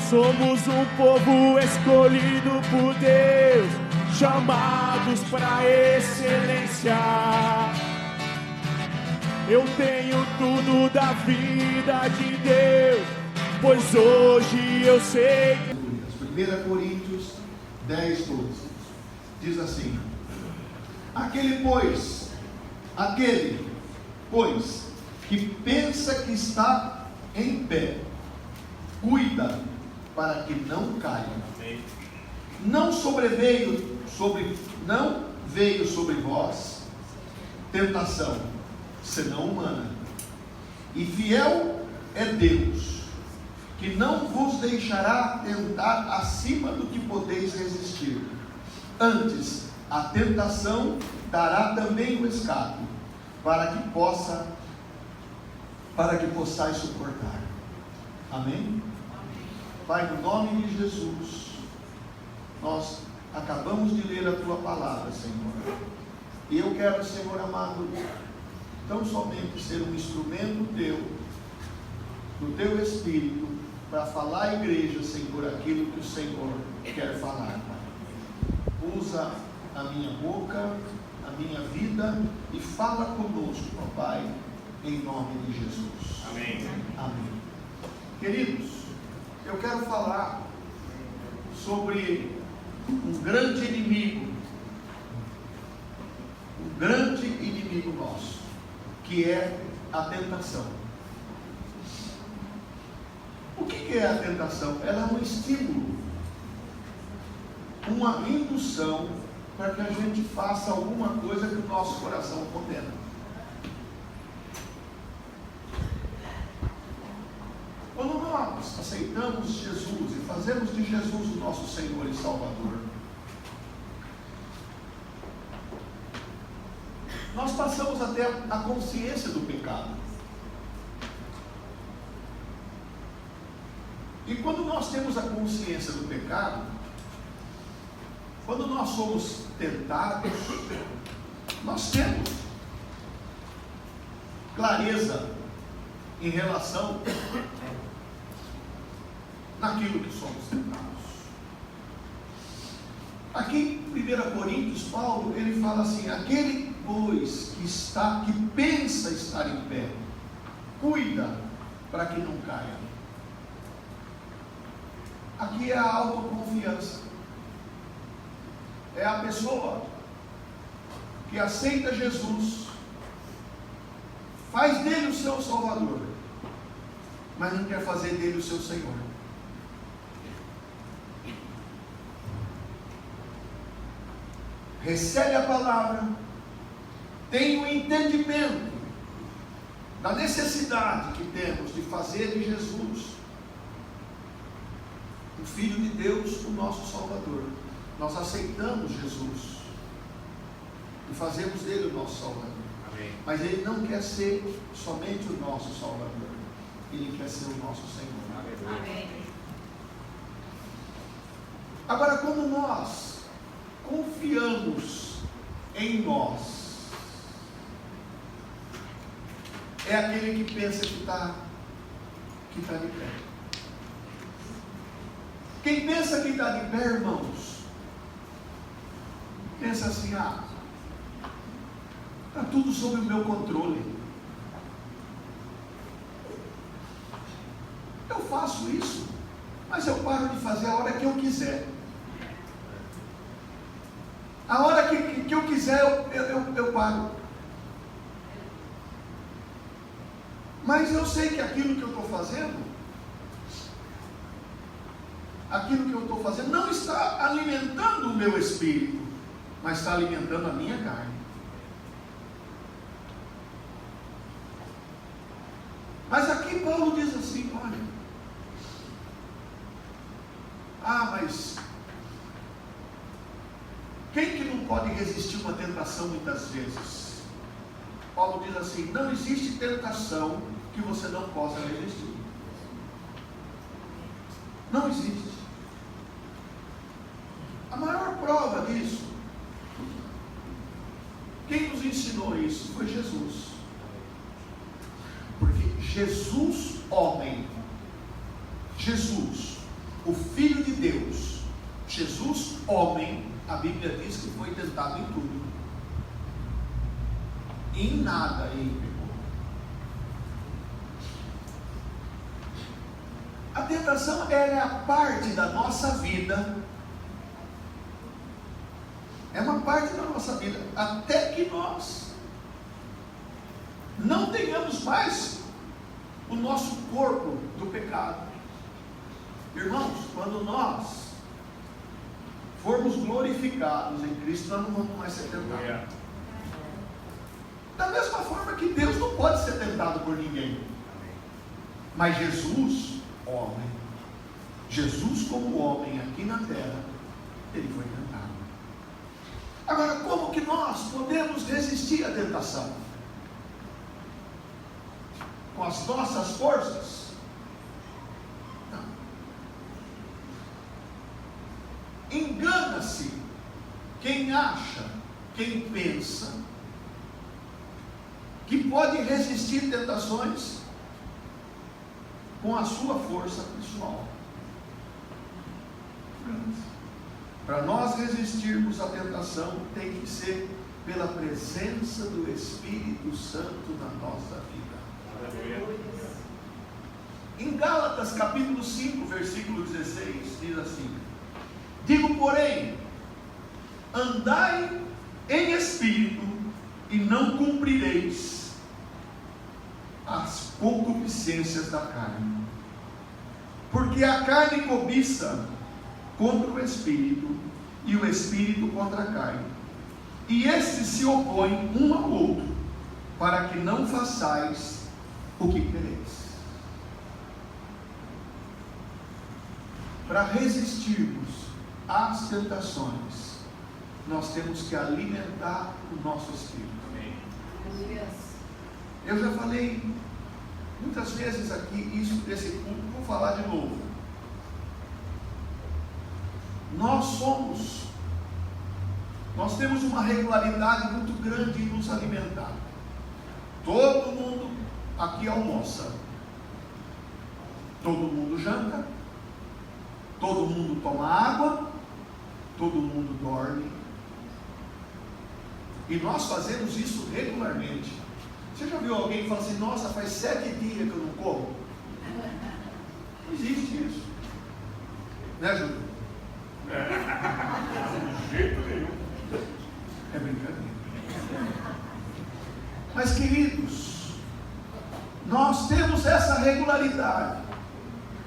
Somos um povo escolhido por Deus, chamados para excelência. Eu tenho tudo da vida de Deus, pois hoje eu sei. 1 Coríntios 10, 12 diz assim: aquele pois que pensa que está em pé, cuida para que não caia. Não veio sobre vós tentação, senão humana, e fiel é Deus, que não vos deixará tentar acima do que podeis resistir. Antes, a tentação dará também o escape, para que possais suportar. Amém? Pai, no nome de Jesus, nós acabamos de ler a Tua palavra, Senhor, e eu quero, Senhor amado, tão somente ser um instrumento do Teu Espírito, para falar à igreja, Senhor, aquilo que o Senhor quer falar, Pai. Usa a minha boca, a minha vida, e fala conosco, Pai, em nome de Jesus. Amém. Amém. Queridos, eu quero falar sobre um grande inimigo nosso, que é a tentação. O que é a tentação? Ela é um estímulo, uma indução para que a gente faça alguma coisa que o nosso coração condena. Quando nós aceitamos Jesus e fazemos de Jesus o nosso Senhor e Salvador, nós passamos até a consciência do pecado. E quando nós temos a consciência do pecado, quando nós somos tentados, nós temos clareza em relação naquilo que somos tentados. Aqui em 1 Coríntios, Paulo, ele fala assim: aquele, pois, que pensa estar em pé, cuida para que não caia. Aqui é a autoconfiança. É a pessoa que aceita Jesus, faz dele o seu Salvador, mas não quer fazer dele o seu Senhor. Recebe a palavra, tem o entendimento da necessidade que temos de fazer de Jesus o Filho de Deus, o nosso Salvador. Nós aceitamos Jesus e fazemos dele o nosso Salvador. Amém. Mas ele não quer ser somente o nosso Salvador, ele quer ser o nosso Senhor. Amém. Agora, quando nós confiamos em nós, é aquele que pensa que está de pé. Quem pensa que está de pé, irmãos, pensa assim: está tudo sob o meu controle. Eu faço isso, mas eu paro de fazer a hora que eu quiser. A hora que eu quiser, eu paro. Mas eu sei que aquilo que eu estou fazendo, não está alimentando o meu espírito, mas está alimentando a minha carne. Mas aqui Paulo diz assim: olha, mas quem que não pode resistir uma tentação muitas vezes? Paulo diz assim: não existe tentação que você não possa resistir. Não existe. A maior prova disso, quem nos ensinou isso foi Jesus. Porque Jesus, homem, Jesus, o Filho de Deus, Jesus, homem, a Bíblia diz que foi tentado em tudo, e em nada ele pecou. A tentação, ela é a parte da nossa vida, é uma parte da nossa vida, até que nós não tenhamos mais o nosso corpo do pecado. Irmãos, quando nós formos glorificados em Cristo, nós não vamos mais ser tentados. Da mesma forma que Deus não pode ser tentado por ninguém. Mas Jesus, homem, Jesus como homem aqui na terra, ele foi tentado. Agora, como que nós podemos resistir à tentação? Com as nossas forças? Não. Engana-se quem acha, quem pensa que pode resistir tentações com a sua força pessoal. Para nós resistirmos à tentação, tem que ser pela presença do Espírito Santo na nossa vida. Em Gálatas capítulo 5, versículo 16, diz assim: digo, porém, andai em espírito e não cumprireis as concupiscências da carne, porque a carne cobiça contra o espírito e o espírito contra a carne, e estes se opõem um ao outro, para que não façais o que quereis. Para resistirmos às tentações, nós temos que alimentar o nosso espírito. Eu já falei muitas vezes aqui isso desse culto, vou falar de novo. Nós temos uma regularidade muito grande em nos alimentar. Todo mundo aqui almoça, todo mundo janta, todo mundo toma água, todo mundo dorme, e nós fazemos isso regularmente. Você já viu alguém que fala assim: nossa, faz 7 dias que eu não como? Não existe isso, né, Júlio? De jeito nenhum. É brincadeira. Mas, queridos, nós temos essa regularidade,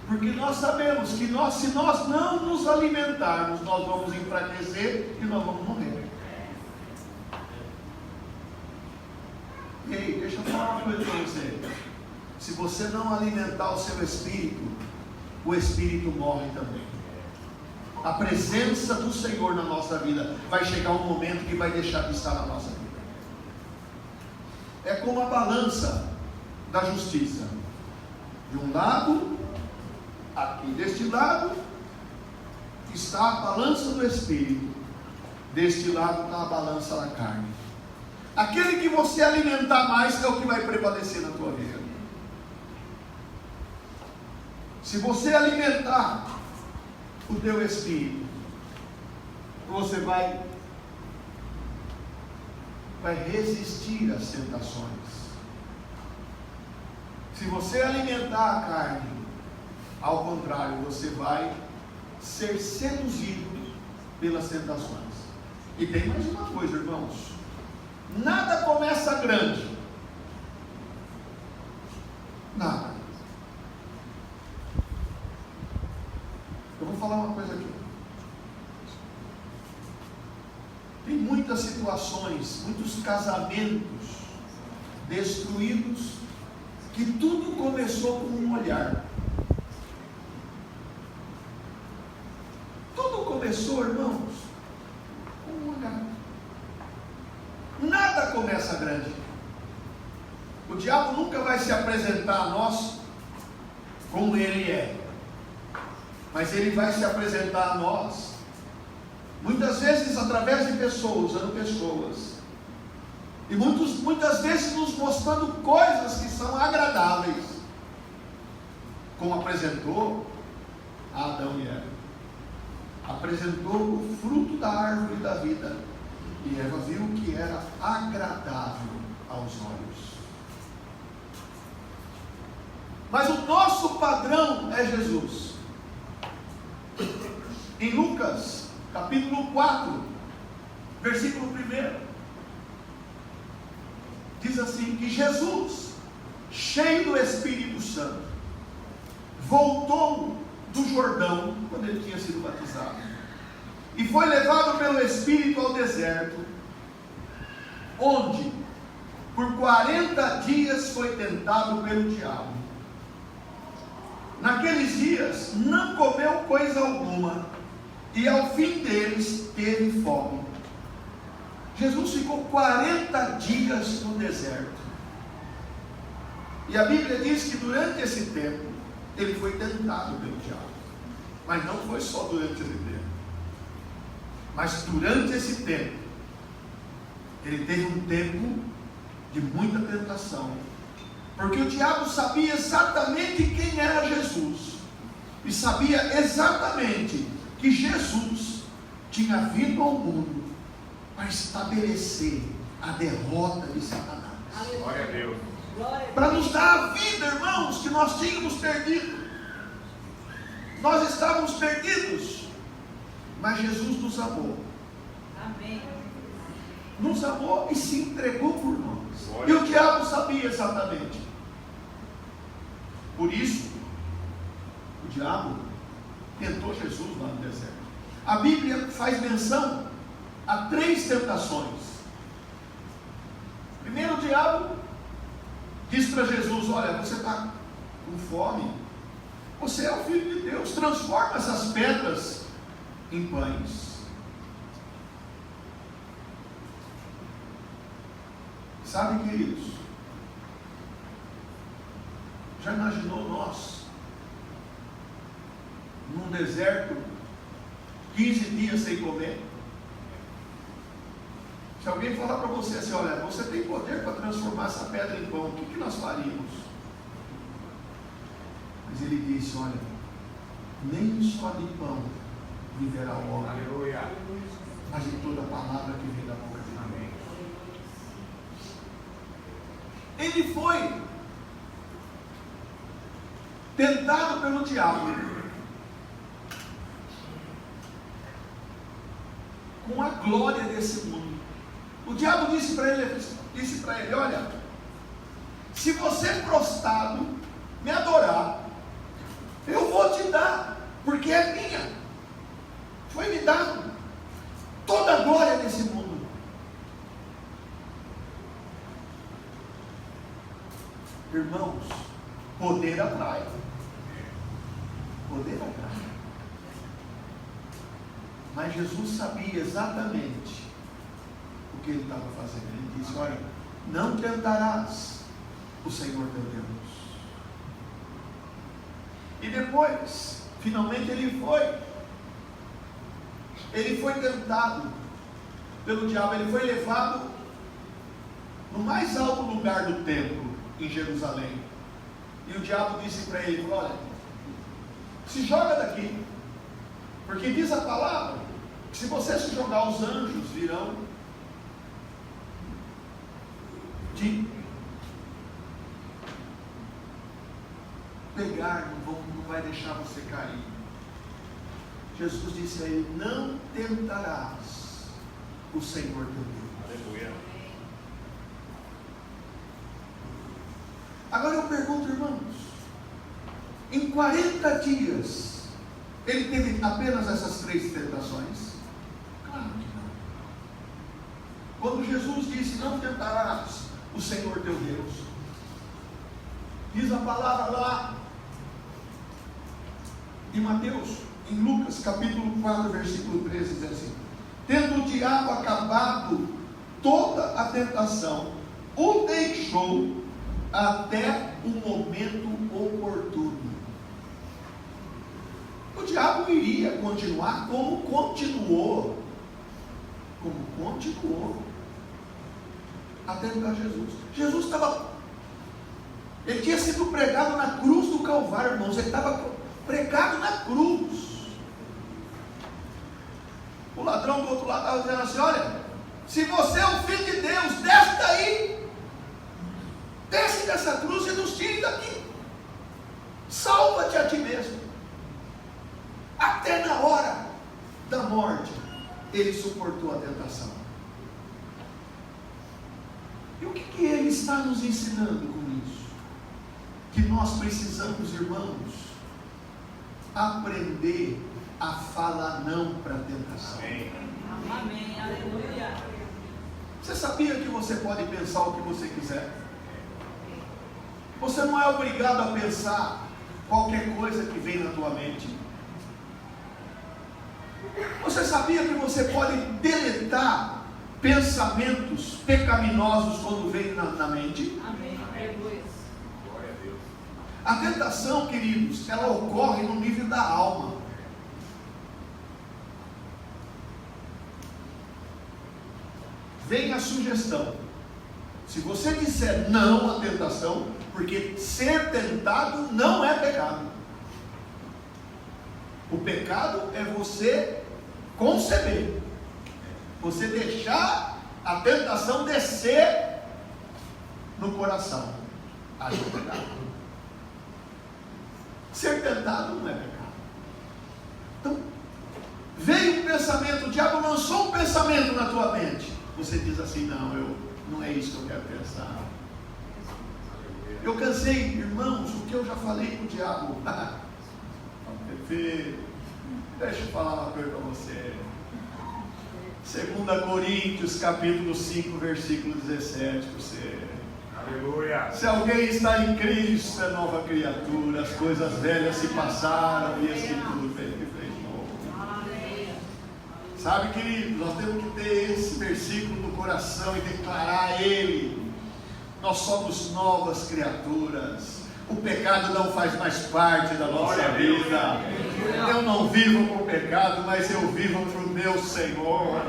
porque nós sabemos que se nós não nos alimentarmos, nós vamos enfraquecer e nós vamos morrer. Ei, deixa eu falar uma coisa para você. Se você não alimentar o seu espírito, o espírito morre também. A presença do Senhor na nossa vida vai chegar um momento que vai deixar de estar na nossa vida. É como a balança da justiça. De um lado, aqui deste lado, está a balança do espírito. Deste lado está a balança da carne. Aquele que você alimentar mais é o que vai prevalecer na tua vida. Se você alimentar o teu espírito, você vai resistir às tentações. Se você alimentar a carne, ao contrário, você vai ser seduzido pelas tentações. E tem mais uma coisa, irmãos: nada começa grande. Nada. Eu vou falar uma coisa aqui. Tem muitas situações, muitos casamentos destruídos, que tudo começou com um olhar. Tudo começou, irmãos, com um olhar. Nada começa grande. O diabo nunca vai se apresentar a nós como ele é, mas ele vai se apresentar a nós muitas vezes através de pessoas, usando pessoas, e muitas vezes nos mostrando coisas que são agradáveis, como apresentou a Adão e Eva. Apresentou o fruto da árvore da vida, e Eva viu que era agradável aos olhos. Mas o nosso padrão é Jesus. Em Lucas, capítulo 4, versículo 1, diz assim, que Jesus, cheio do Espírito Santo, voltou do Jordão, quando ele tinha sido batizado, e foi levado pelo Espírito ao deserto, onde por 40 dias foi tentado pelo diabo. Naqueles dias não comeu coisa alguma, e ao fim deles teve fome. Jesus ficou 40 dias no deserto, e a Bíblia diz que durante esse tempo ele foi tentado pelo diabo. Mas não foi só durante esse tempo, mas durante esse tempo ele teve um tempo de muita tentação, porque o diabo sabia exatamente quem era Jesus, e sabia exatamente que Jesus tinha vindo ao mundo para estabelecer a derrota de Satanás. Glória a Deus. Para nos dar a vida, irmãos, que nós tínhamos perdido. Nós estávamos perdidos, mas Jesus nos amou. Amém. Nos amou e se entregou por nós. Glória. E o diabo sabia exatamente. Por isso, o diabo tentou Jesus lá no deserto. A Bíblia faz menção a 3 tentações. Primeiro, o diabo diz para Jesus: olha, você está com fome, você é o Filho de Deus, transforma essas pedras em pães. Sabe, queridos, já imaginou nós num deserto 15 dias sem comer? Se alguém falar para você assim: olha, você tem poder para transformar essa pedra em pão, o que nós faríamos? Mas ele disse: olha, nem só de pão viverá o homem, Aleluia. mas de toda palavra que vem da boca de Deus. Amém. Ele foi tentado pelo diabo com a glória desse mundo. O diabo disse para ele: olha, se você prostrado me adorar, eu vou te dar, porque é minha, foi me dado toda a glória desse mundo. Irmãos, poder atrai. Poder atrai. Mas Jesus sabia exatamente o que ele estava fazendo. Ele disse: olha, não tentarás o Senhor teu Deus. E depois, finalmente ele foi tentado pelo diabo. Ele foi levado no mais alto lugar do templo em Jerusalém, e o diabo disse para ele: olha, se joga daqui, porque diz a palavra que se você se jogar, os anjos virão te pegar, não vai deixar você cair. Jesus disse a ele: não tentarás o Senhor teu Deus. Aleluia. Agora eu pergunto, irmãos, em 40 dias ele teve apenas essas 3 tentações? Claro que não. Quando Jesus disse: não tentarás o Senhor teu Deus, diz a palavra lá em Mateus, em Lucas capítulo 4, versículo 13, diz assim: tendo o diabo acabado toda a tentação, o deixou até o momento oportuno. O diabo iria continuar como continuou a tentar Jesus. Jesus ele tinha sido pregado na cruz do Calvário, irmãos. Ele estava pregado na cruz. ladrão do outro lado estava dizendo assim: olha, se você é o Filho de Deus, desce daí, desce dessa cruz e nos tire daqui, salva-te a ti mesmo. Até na hora da morte, ele suportou a tentação. E o que ele está nos ensinando com isso? Que nós precisamos, irmãos, aprender a falar não para a tentação. Amém, aleluia. Você sabia que você pode pensar o que você quiser? Você não é obrigado a pensar qualquer coisa que vem na tua mente. Você sabia que você pode deletar pensamentos pecaminosos quando vem na mente? Amém, aleluia. Glória a Deus. A tentação, queridos, ela ocorre no nível da alma. Vem a sugestão. Se você disser não à tentação, porque ser tentado não é pecado. O pecado é você conceber, você deixar a tentação descer no coração. Aí é pecado. Ser tentado não é pecado. Então, veio um pensamento, o diabo lançou um pensamento na tua mente. Você diz assim: não é isso que eu quero pensar. Eu cansei, irmãos, o que eu já falei com o diabo. Pepe, deixa eu falar uma coisa para você. 2 Coríntios, capítulo 5, versículo 17. Você, Aleluia. se alguém está em Cristo, é nova criatura. As coisas velhas se passaram e assim tudo fez novo. Sabe, querido, nós temos que ter esse versículo no coração e declarar ele. Nós somos novas criaturas. O pecado não faz mais parte da nossa vida. Eu não vivo com o pecado, mas eu vivo para o meu Senhor.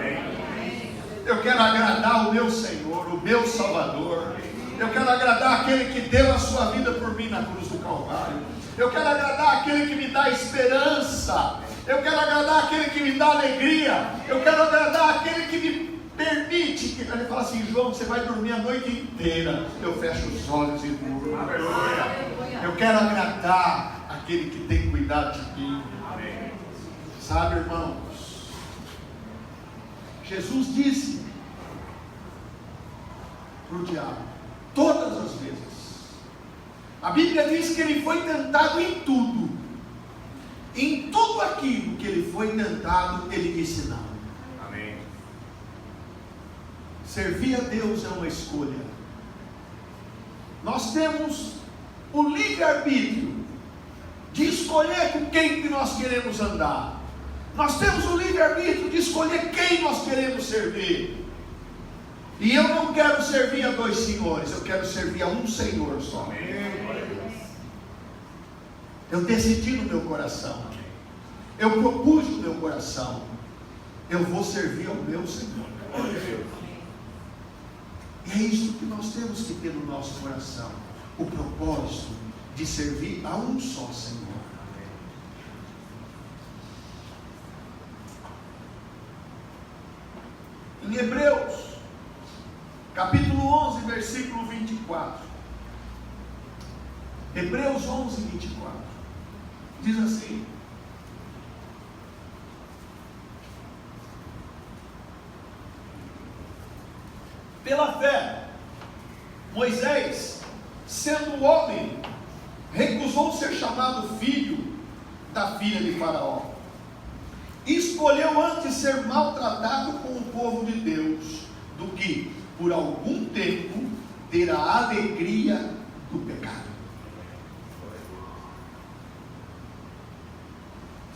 Eu quero agradar o meu Senhor, o meu Salvador. Eu quero agradar aquele que deu a sua vida por mim na cruz do Calvário. Eu quero agradar aquele que me dá esperança. Eu quero agradar aquele que me dá alegria. Eu quero agradar aquele que me permite. Que ele fala assim: João, você vai dormir a noite inteira. Eu fecho os olhos e durmo. Aleluia. Eu quero agradar aquele que tem cuidado de mim. Amém. Sabe, irmãos, Jesus disse para o diabo, todas as vezes, a Bíblia diz que ele foi tentado em tudo. Em tudo aquilo que ele foi tentado, ele disse não. Amém. Servir a Deus é uma escolha. Nós temos o livre-arbítrio de escolher com quem que nós queremos andar. Nós temos o livre-arbítrio de escolher quem nós queremos servir. E eu não quero servir a dois senhores, eu quero servir a um Senhor só. Amém. Glória a Deus. Eu decidi no meu coração, eu propus no meu coração, eu vou servir ao meu Senhor. Glória a Deus. E é isso que nós temos que ter no nosso coração, o propósito de servir a um só Senhor. Em Hebreus, capítulo 11, versículo 24. Hebreus 11, 24. Diz assim: pela fé, Moisés, sendo homem, recusou ser chamado filho da filha de Faraó. Escolheu antes ser maltratado com o povo de Deus, do que, por algum tempo, ter a alegria do pecado.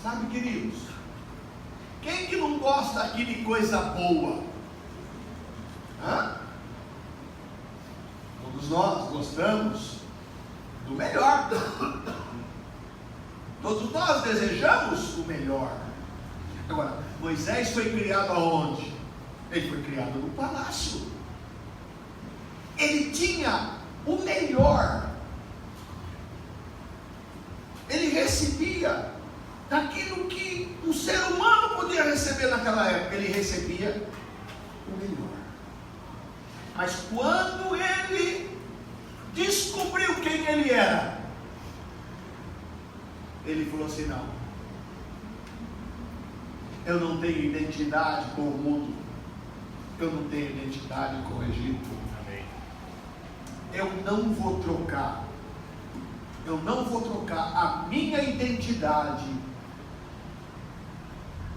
Sabe, queridos, quem que não gosta aqui de coisa boa? Hã? Todos nós gostamos do melhor. Todos nós desejamos o melhor. Agora, Moisés foi criado aonde? Ele foi criado no palácio. Ele tinha o melhor. Ele recebia daquilo que um ser humano podia receber naquela época. Ele recebia o melhor. Mas quando ele descobriu quem ele era, ele falou assim: não, eu não tenho identidade com o mundo, eu não tenho identidade com o Egito. Amém. Eu não vou trocar a minha identidade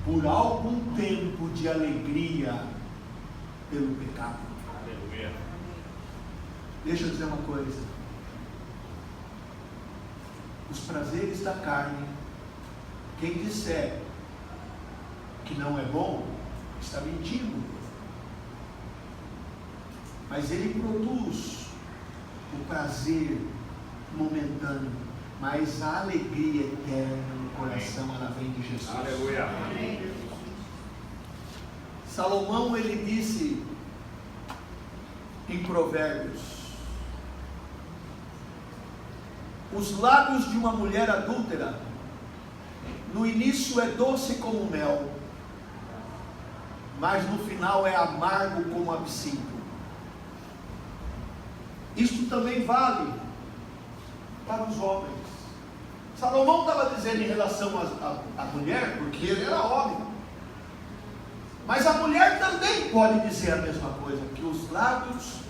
por algum tempo de alegria pelo pecado. Aleluia. Deixa eu dizer uma coisa: os prazeres da carne, quem disser que não é bom, está mentindo. Mas ele produz o prazer momentâneo, mas a alegria eterna no coração, ela vem de Jesus. Aleluia. Salomão, ele disse em Provérbios: os lábios de uma mulher adúltera no início é doce como mel, mas no final é amargo como absinto. Isto também vale para os homens. Salomão estava dizendo em relação à mulher, porque ele era homem, mas a mulher também pode dizer a mesma coisa, que os lábios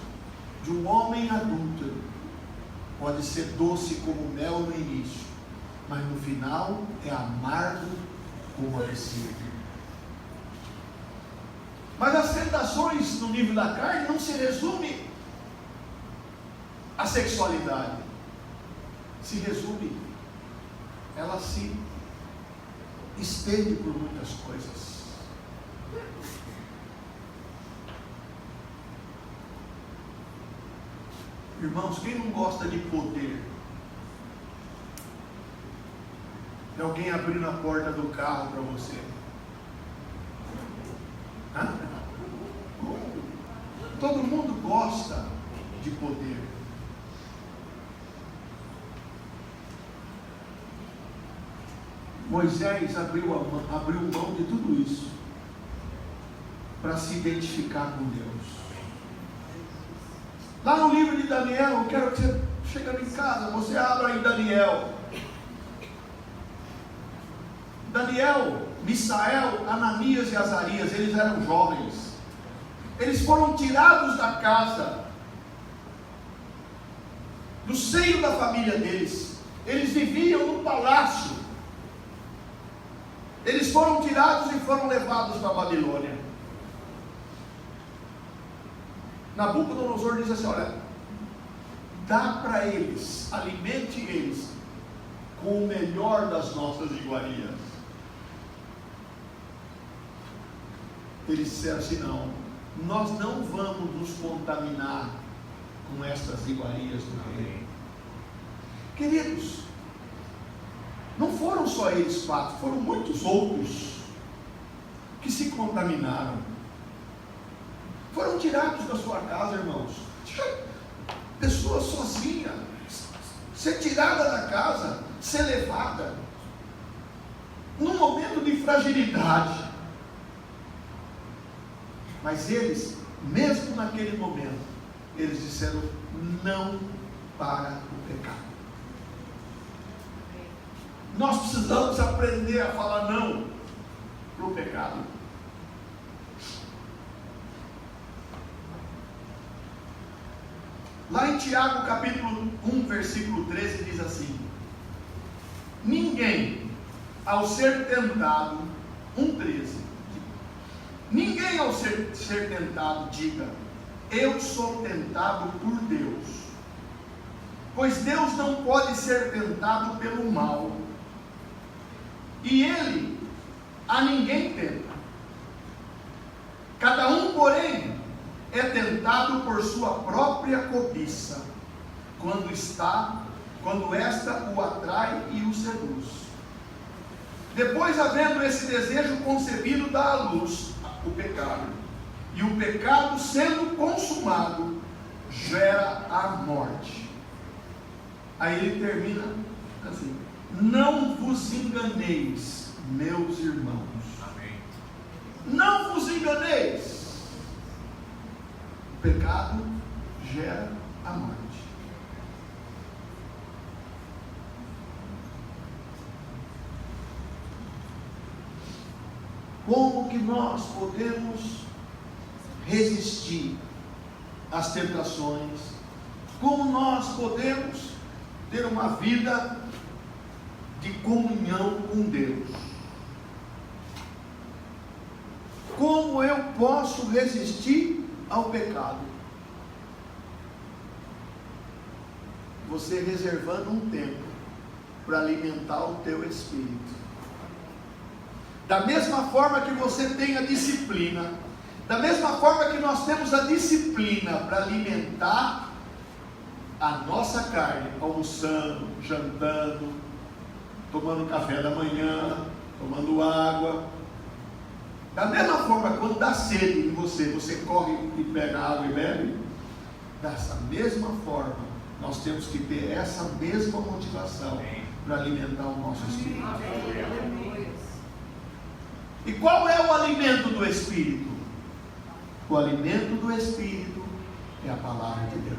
de um homem adúltero pode ser doce como mel no início, mas no final é amargo como absinto. Mas as tentações no nível da carne não se resume à sexualidade, se resume, ela se estende por muitas coisas. Irmãos, quem não gosta de poder? De alguém abrindo a porta do carro para você? Hã? Todo mundo gosta de poder. Moisés abriu mão de tudo isso para se identificar com Deus. Lá no livro de Daniel, eu quero que você, chegando em casa, você abra aí Daniel. Daniel, Misael, Ananias e Azarias, eles eram jovens. Eles foram tirados da casa, do seio da família deles. Eles viviam no palácio. Eles foram tirados e foram levados para a Babilônia. Nabucodonosor diz assim: olha, dá para eles, alimente eles com o melhor das nossas iguarias. Eles disseram assim: não, nós não vamos nos contaminar com estas iguarias do rei. Queridos, não foram só eles quatro, foram muitos outros que se contaminaram. Foram tirados da sua casa, irmãos. Pessoa sozinha, ser tirada da casa, ser levada num momento de fragilidade. Mas eles, mesmo naquele momento, eles disseram não para o pecado. Nós precisamos aprender a falar não para o pecado. Lá em Tiago capítulo 1, versículo 13 diz assim: ninguém ao ser tentado, 1,13, ninguém ao ser tentado diga, eu sou tentado por Deus, pois Deus não pode ser tentado pelo mal, e Ele a ninguém tenta. Cada um, porém, é tentado por sua própria cobiça, quando esta o atrai e o seduz. Depois, havendo esse desejo concebido, dá à luz o pecado, e o pecado, sendo consumado, gera a morte. Aí ele termina assim: Não vos enganeis, meus irmãos. Amém. Não vos enganeis. O pecado gera a morte. Como que nós podemos resistir às tentações? Como nós podemos ter uma vida de comunhão com Deus? Como eu posso resistir ao pecado? Você reservando um tempo para alimentar o teu espírito. Da mesma forma que você tem a disciplina, da mesma forma que nós temos a disciplina para alimentar a nossa carne, almoçando, jantando, tomando café da manhã, tomando água. Da mesma forma, quando dá sede em você, você corre e pega água e bebe. Dessa mesma forma, nós temos que ter essa mesma motivação para alimentar o nosso espírito. E qual é o alimento do Espírito? O alimento do Espírito é a palavra de Deus.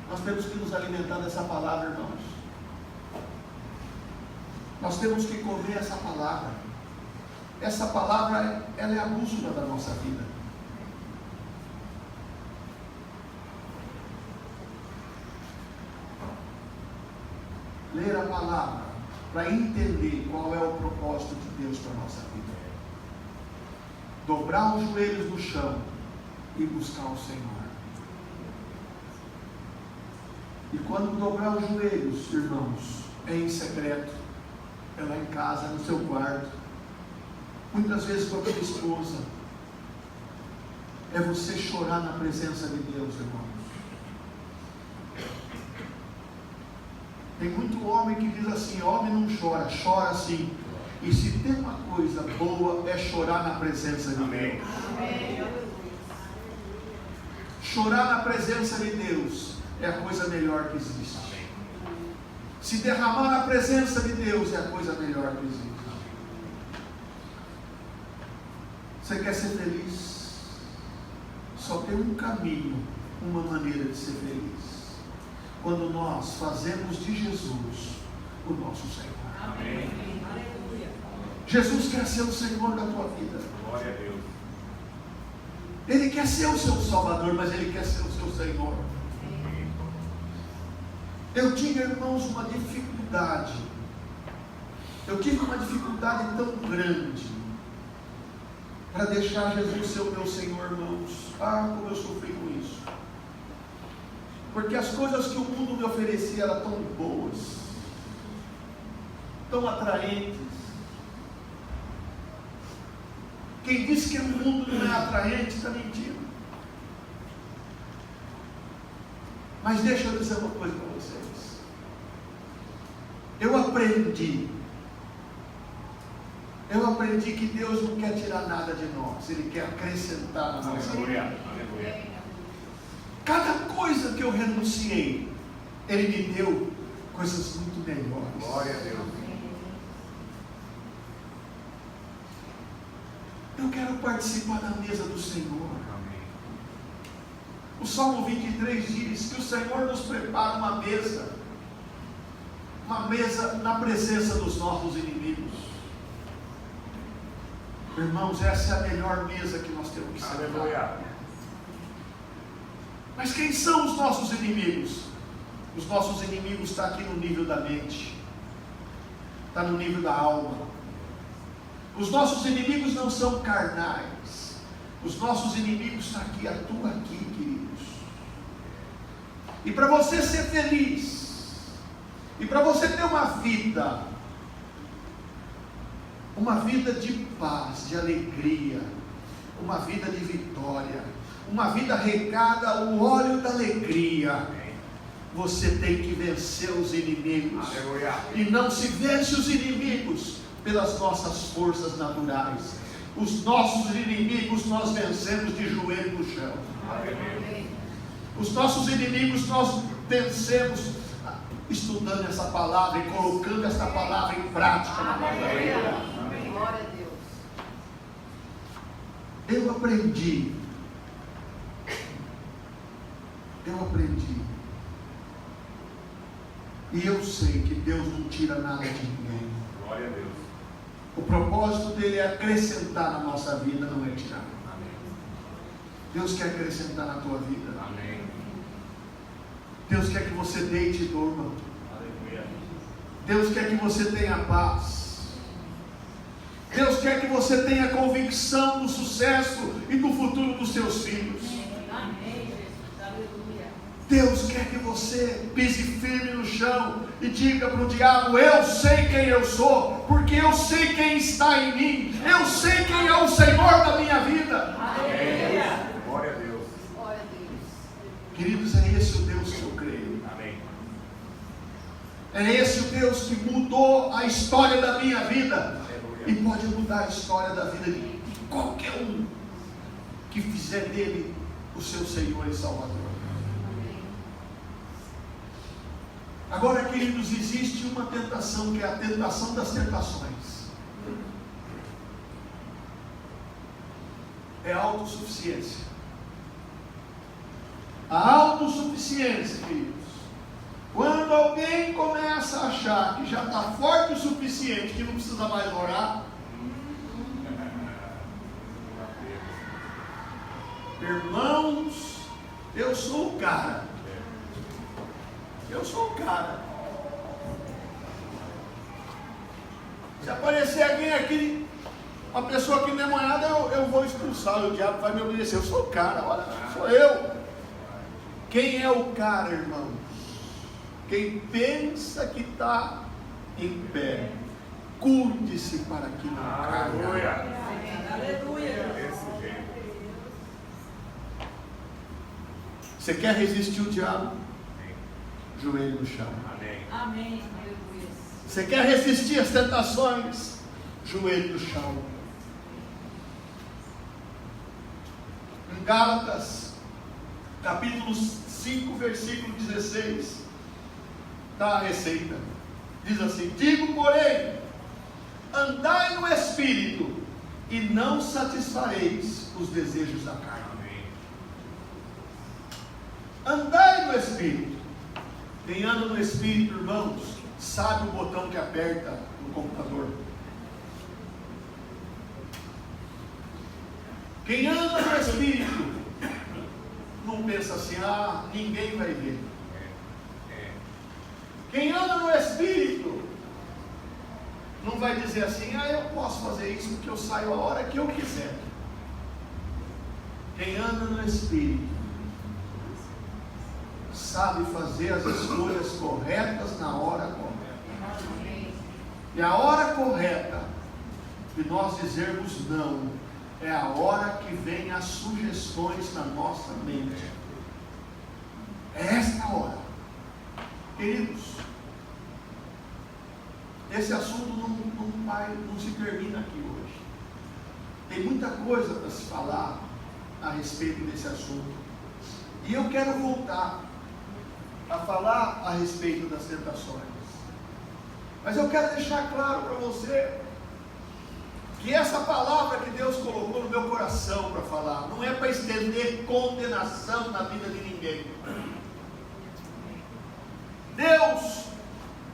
Nós temos que nos alimentar dessa palavra, irmãos. Nós temos que comer essa palavra. Essa palavra, ela é a bússola da nossa vida. Ler a palavra para entender qual é o propósito de Deus para a nossa vida. Dobrar os joelhos no chão e buscar o Senhor. E quando dobrar os joelhos, irmãos, é em secreto, é lá em casa, no seu quarto, muitas vezes com a tua esposa, é você chorar na presença de Deus, irmãos. Tem muito homem que diz assim: homem não chora, chora sim. E se tem uma coisa boa, é chorar na presença de Deus. Amém. Chorar na presença de Deus é a coisa melhor que existe. Amém. Se derramar na presença de Deus é a coisa melhor que existe. Você quer ser feliz? Só tem um caminho, uma maneira de ser feliz. Quando nós fazemos de Jesus o nosso Senhor. Amém. Jesus quer ser o Senhor da tua vida. Glória a Deus. Ele quer ser o seu Salvador, mas Ele quer ser o seu Senhor. Eu tinha, irmãos, uma dificuldade. Eu tive uma dificuldade tão grande para deixar Jesus ser o meu Senhor, irmãos. Ah, como eu sofri com isso. Porque as coisas que o mundo me oferecia eram tão boas, tão atraentes. Quem diz que o mundo não é atraente está mentindo. Mas deixa eu dizer uma coisa para vocês. Eu aprendi que Deus não quer tirar nada de nós, Ele quer acrescentar na nossa vida. Aleluia. Cada coisa que eu renunciei, Ele me deu coisas muito melhores. Glória a Deus. Eu quero participar da mesa do Senhor. Amém. O Salmo 23 diz que o Senhor nos prepara uma mesa na presença dos nossos inimigos. Irmãos, essa é a melhor mesa que nós temos que sentar. Aleluia. Mas quem são os nossos inimigos? Os nossos inimigos estão aqui no nível da mente, está no nível da alma. Os nossos inimigos não são carnais. Os nossos inimigos estão aqui, atuam aqui, queridos. E para você ser feliz, e para você ter uma vida de paz, de alegria, uma vida de vitória, uma vida regada ao óleo da alegria, você tem que vencer os inimigos. Aleluia. E não se vence os inimigos pelas nossas forças naturais. Os nossos inimigos nós vencemos de joelho no chão. Aleluia. Os nossos inimigos nós vencemos estudando essa palavra e colocando essa palavra em prática na nossa vida. Glória a Deus. Eu aprendi. E eu sei que Deus não tira nada de ninguém. Glória a Deus. O propósito dele é acrescentar na nossa vida, não é tirar. Amém. Deus quer acrescentar na tua vida. Amém. Deus quer que você deite e durma. Aleluia. Deus quer que você tenha paz. Deus quer que você tenha convicção do sucesso e do futuro dos seus filhos. Amém, Jesus. Aleluia. Deus quer que você pise firme no chão e diga para o diabo: eu sei quem eu sou, porque eu sei quem está em mim, eu sei quem é o Senhor da minha vida. Aleluia. Glória a Deus. Glória a Deus. Queridos, é esse o Deus que eu creio. Amém. É esse o Deus que mudou a história da minha vida Aleluia. e pode mudar a história da vida de qualquer um que fizer dele o seu Senhor e Salvador. Agora, queridos, existe uma tentação que é a tentação das tentações. É a autossuficiência. A autossuficiência, queridos. Quando alguém começa a achar que já está forte o suficiente, que não precisa mais orar, irmãos, eu sou o cara. Eu sou o cara. Se aparecer alguém aqui, uma pessoa que endemoniada, eu vou expulsar. O diabo vai me obedecer. Eu sou o cara, olha, sou eu. Quem é o cara, irmãos? Quem pensa que está em pé, curte-se para que não caia. Aleluia. Aleluia. Desse jeito. Você quer resistir o diabo? Joelho no chão. Amém. Amém. Aleluia. Você quer resistir às tentações? Joelho no chão. Em Gálatas, capítulo 5, versículo 16, está a receita. Diz assim: digo, porém, andai no Espírito, e não satisfareis os desejos da carne. Amém. Andai no Espírito. Quem anda no Espírito, irmãos, sabe o botão que aperta no computador. Quem anda no Espírito não pensa assim: ah, ninguém vai ver. Quem anda no Espírito não vai dizer assim: ah, eu posso fazer isso porque eu saio a hora que eu quiser. Quem anda no Espírito sabe fazer as escolhas corretas na hora correta. E a hora correta de nós dizermos não é a hora que vem as sugestões na nossa mente. É esta hora. Queridos, esse assunto não se termina aqui hoje. Tem muita coisa para se falar a respeito desse assunto. E eu quero voltar a falar a respeito das tentações. Mas eu quero deixar claro para você que essa palavra que Deus colocou no meu coração para falar não é para estender condenação na vida de ninguém.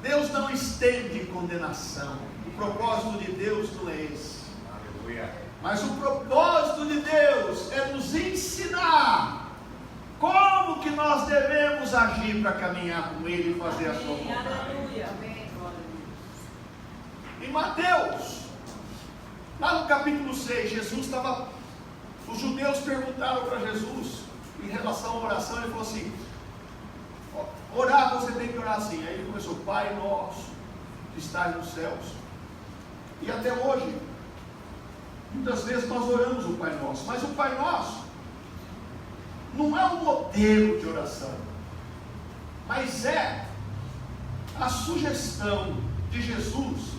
Deus não estende condenação. O propósito de Deus não é esse. Aleluia. Mas o propósito de Deus é nos ensinar como que nós devemos agir para caminhar com Ele e fazer a sua vontade. Aleluia. Amém. Em Mateus, lá no capítulo 6, Jesus estava. Os judeus perguntaram para Jesus em relação à oração. Ele falou assim: orar, você tem que orar assim. Aí ele começou: Pai nosso que estás nos céus. E até hoje, muitas vezes nós oramos o Pai Nosso, mas o Pai Nosso não é um modelo de oração, mas é a sugestão de Jesus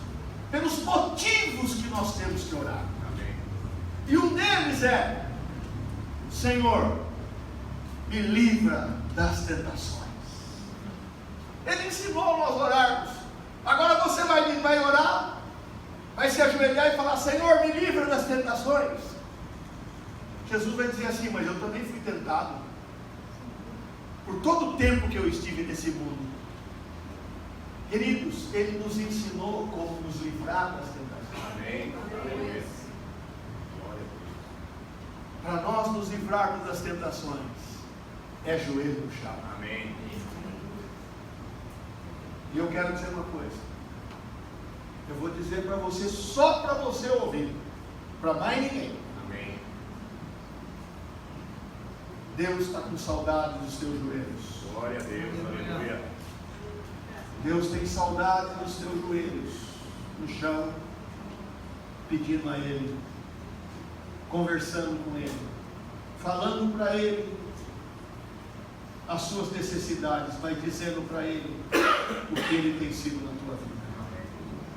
pelos motivos que nós temos que orar. Amém. E um deles é: Senhor, me livra das tentações. Ele ensinou nós orarmos. Agora você vai orar, vai se ajoelhar e falar: Senhor, me livra das tentações. Jesus vai dizer assim: mas eu também fui tentado por todo o tempo que eu estive nesse mundo. Queridos, Ele nos ensinou como nos livrar das tentações. Amém. Para nós nos livrarmos das tentações, é joelho no chão. Amém. E eu quero dizer uma coisa. Eu vou dizer para você, só para você ouvir, para mais ninguém. Amém. Deus está com saudade dos teus joelhos. Glória a Deus. Aleluia. Deus tem saudade dos teus joelhos no chão, pedindo a Ele, conversando com Ele, falando para Ele as suas necessidades, vai dizendo para Ele o que Ele tem sido na tua vida.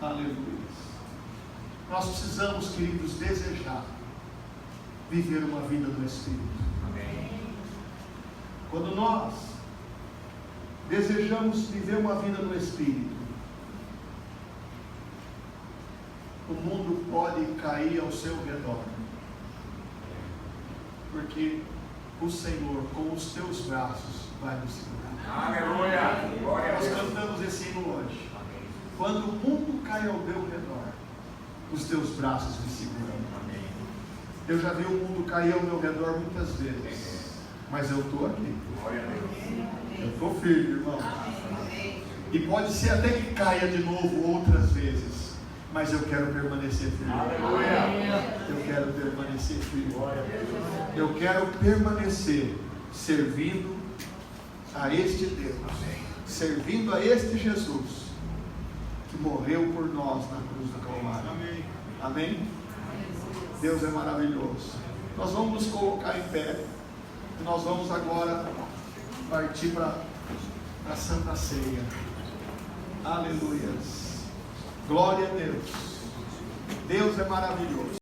Aleluia. Nós precisamos, queridos, desejar viver uma vida no Espírito. Amém. Quando nós desejamos viver uma vida no Espírito, o mundo pode cair ao seu redor, porque o Senhor, com os teus braços, vai nos segurar. Aleluia. Glória a Nós Deus. cantamos esse hino hoje. Amém. Quando o mundo cai ao meu redor, os teus braços me seguram. Amém. Eu já vi o mundo cair ao meu redor muitas vezes, mas eu estou aqui. Glória a Deus. Eu estou firme, irmão. E pode ser até que caia de novo outras vezes, mas eu quero permanecer firme. Aleluia. Eu quero permanecer firme. Glória a Deus. Eu quero permanecer servindo a este Deus, servindo a este Jesus que morreu por nós na cruz do Calvário. Amém. Amém? Deus é maravilhoso. Nós vamos nos colocar em pé e nós vamos agora partir para a Santa Ceia. Aleluia. Glória a Deus. Deus é maravilhoso.